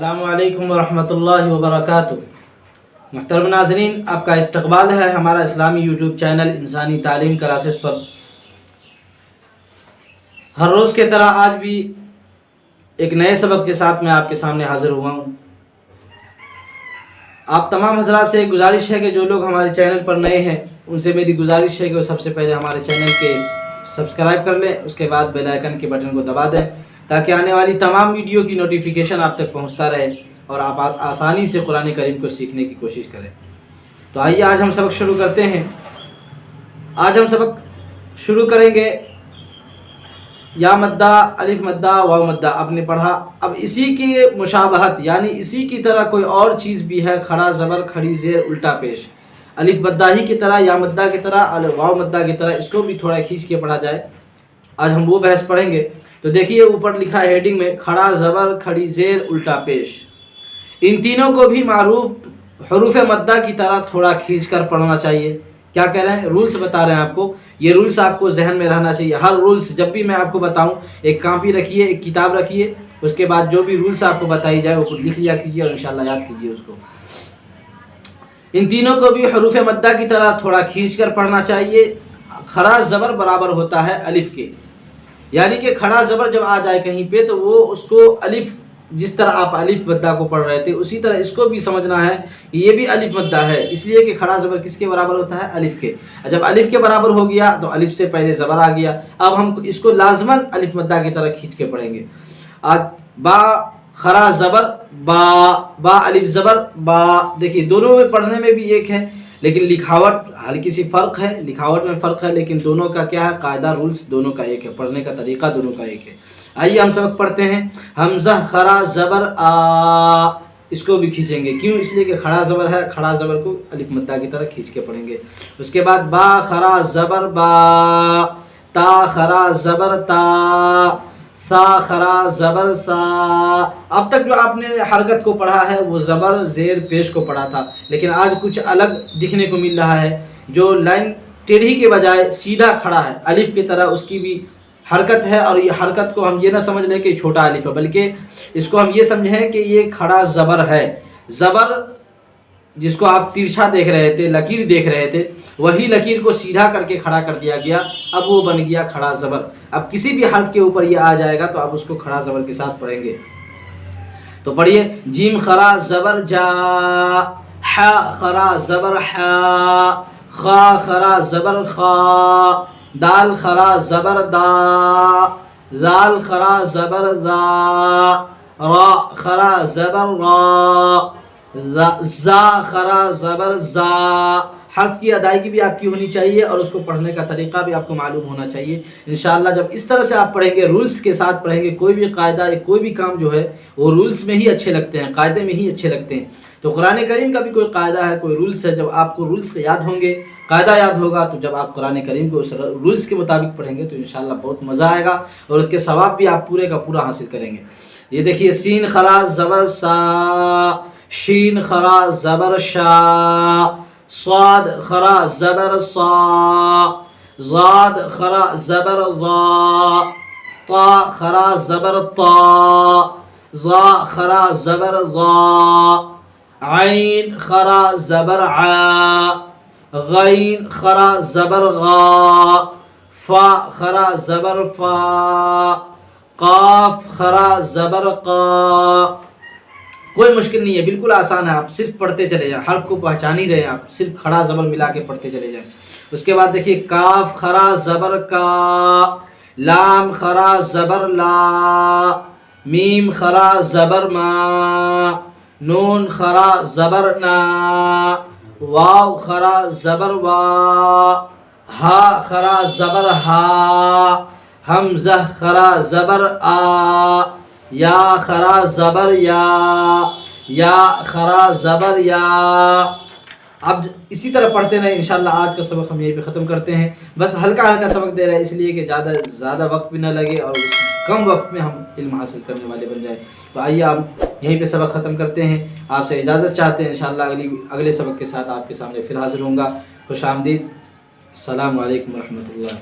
अस्सलामु अलैकुम वरहमतुल्लाहि वबरकातुह। मुहतरम नाज़रीन, आपका इस्तकबाल है हमारा इस्लामी यूट्यूब चैनल इंसानी तालीम क्लासेस पर। हर रोज़ के तरह आज भी एक नए सबक के साथ मैं आपके सामने हाज़िर हुआ हूँ। आप तमाम हज़रात से एक गुजारिश है कि जो लोग हमारे चैनल पर नए हैं उनसे मेरी गुजारिश है कि वो सबसे पहले हमारे चैनल के सब्सक्राइब कर लें, उसके बाद बेल आइकन के बटन को दबा दें ताकि आने वाली तमाम वीडियो की नोटिफिकेशन आप तक पहुंचता रहे और आप आसानी से कुरान करीम को सीखने की कोशिश करें। तो आइए आज हम सबक शुरू करते हैं। आज हम सबक शुरू करेंगे या मद्दा, अलिफ मद्दा, वाव मद्दा। आपने पढ़ा। अब इसी की मुशाबहत यानी इसी की तरह कोई और चीज़ भी है, खड़ा ज़बर, खड़ी ज़ेर, उल्टा पेश। अलिफ मद्दा ही की तरह, या मद्दा की तरह, वाव मद्दा की तरह, इसको भी थोड़ा खींच के पढ़ा जाए। आज हम वो बहस पढ़ेंगे। तो देखिए ऊपर लिखा है हेडिंग में, खड़ा ज़बर, खड़ी ज़ेर, उल्टा पेश। इन तीनों को भी मारूफ हरूफ मद्दा की तरह थोड़ा खींच कर पढ़ना चाहिए। क्या कह रहे हैं? रूल्स बता रहे हैं आपको। ये रूल्स आपको जहन में रहना चाहिए। हर रूल्स जब भी मैं आपको बताऊं, एक कॉपी रखिए, एक किताब रखिए, उसके बाद जो भी रूल्स आपको बताई जाए वो लिख लिया कीजिए और इंशाल्लाह याद कीजिए उसको। इन तीनों को भी हरूफ मद्दा की तरह थोड़ा खींच कर पढ़ना चाहिए। खड़ा ज़बर बराबर होता है अलिफ के, यानी कि खड़ा ज़बर जब आ जाए कहीं पे तो वो उसको अलिफ, जिस तरह आप अलिफ मद्दा को पढ़ रहे थे उसी तरह इसको भी समझना है कि ये भी अलिफ मद्दा है, इसलिए कि खड़ा ज़बर किसके बराबर होता है? अलिफ के। जब अलिफ के बराबर हो गया तो अलिफ से पहले ज़बर आ गया। अब हम इसको लाजमन अलिफ मद्दा की तरह खींच के पढ़ेंगे। आज बा खड़ा ज़बर बा, बा अलिफ ज़बर बा। देखिए दोनों में पढ़ने में भी एक है, लेकिन लिखावट हल्की सी फ़र्क है, लिखावट में फ़र्क है, लेकिन दोनों का क्या है? कायदा, रूल्स दोनों का एक है, पढ़ने का तरीका दोनों का एक है। आइए हम सबक पढ़ते हैं। हमज़ा खड़ा ज़बर आ, इसको भी खींचेंगे। क्यों? इसलिए कि खड़ा ज़बर है, खड़ा ज़बर को अलिफ मद्दा की तरह खींच के पढ़ेंगे। उसके बाद बा खड़ा ज़बर बा, ता खड़ा ज़बर ता, सा खड़ा ज़बर सा। अब तक जो आपने हरकत को पढ़ा है वो ज़बर, ज़ेर, पेश को पढ़ा था, लेकिन आज कुछ अलग दिखने को मिल रहा है। जो लाइन टेढ़ी के बजाय सीधा खड़ा है अलिफ की तरह, उसकी भी हरकत है। और ये हरकत को हम ये ना समझ लें कि छोटा अलिफ है, बल्कि इसको हम ये समझें कि ये खड़ा ज़बर है। ज़बर जिसको आप तिरछा देख रहे थे, लकीर देख रहे थे, वही लकीर को सीधा करके खड़ा कर दिया गया। अब वो बन गया खड़ा ज़बर। अब किसी भी हर्फ के ऊपर ये आ जाएगा तो आप उसको खड़ा ज़बर के साथ पढ़ेंगे। तो पढ़िए, जीम खड़ा ज़बर जा, हा खड़ा ज़बर हा, खा खड़ा ज़बर खा, दाल खड़ा ज़बर दा, जाल खड़ा ज़बर दा, रा खड़ा ज़बर रा, ज़ा खड़ा ज़बर ज़ा। हर्फ की अदायगी भी आपकी होनी चाहिए और उसको पढ़ने का तरीका भी आपको मालूम होना चाहिए। इंशाअल्लाह जब इस तरह से आप पढ़ेंगे, रूल्स के साथ पढ़ेंगे, कोई भी कायदा या कोई भी काम जो है वो रूल्स में ही अच्छे लगते हैं, कायदे में ही अच्छे लगते हैं। तो कुरान करीम का भी कोई कायदा है, कोई रूल्स है। जब आपको रूल्स याद होंगे, कायदा याद होगा, तो जब आप कुरान करीम को उस रूल्स के मुताबिक पढ़ेंगे तो इंशाअल्लाह बहुत मज़ा आएगा और उसके सवाब भी आप पूरे का पूरा हासिल करेंगे। ये देखिए, सीन खरा ज़बर सा, शीन खरा ज़बर शा, स्वाद खरा ज़बर सा, ज़ाद खरा ज़बर ज़ा, ता खरा ज़बर ता, ज़ा खरा ज़बर ज़ा, आइन खरा ज़बर आ, गैन खरा ज़बर गा, फा खरा ज़बर फा, काफ खरा ज़बर का। कोई मुश्किल नहीं है, बिल्कुल आसान है। आप सिर्फ पढ़ते चले जाएं, हर्फ को पहचान ही रहे, आप सिर्फ खड़ा ज़बर मिला के पढ़ते चले जाएं। उसके बाद देखिए, काफ खरा ज़बर का, लाम खरा ज़बर ला, मीम खरा ज़बर मा, नून खरा ज़बर ना, वाव खरा ज़बर वा, हा खरा ज़बर हा, हमज़ा खरा ज़बर आ, या खरा ज़बर या खरा ज़बर या। अब इसी तरह पढ़ते रहें। इंशाअल्लाह आज का सबक हम यहीं पे ख़त्म करते हैं। बस हल्का हल्का सबक दे रहे हैं इसलिए कि ज़्यादा वक्त भी ना लगे और कम वक्त में हम इल्म हासिल करने वाले बन जाए। तो आइए आप यहीं पे सबक ख़त्म करते हैं। आपसे इजाज़त चाहते हैं। इंशाअल्लाह अगले सबक के साथ आपके सामने फिर हाज़िर होऊंगा। खुश आमदीद। अस्सलामु अलैकुम व रहमतुल्लाहि।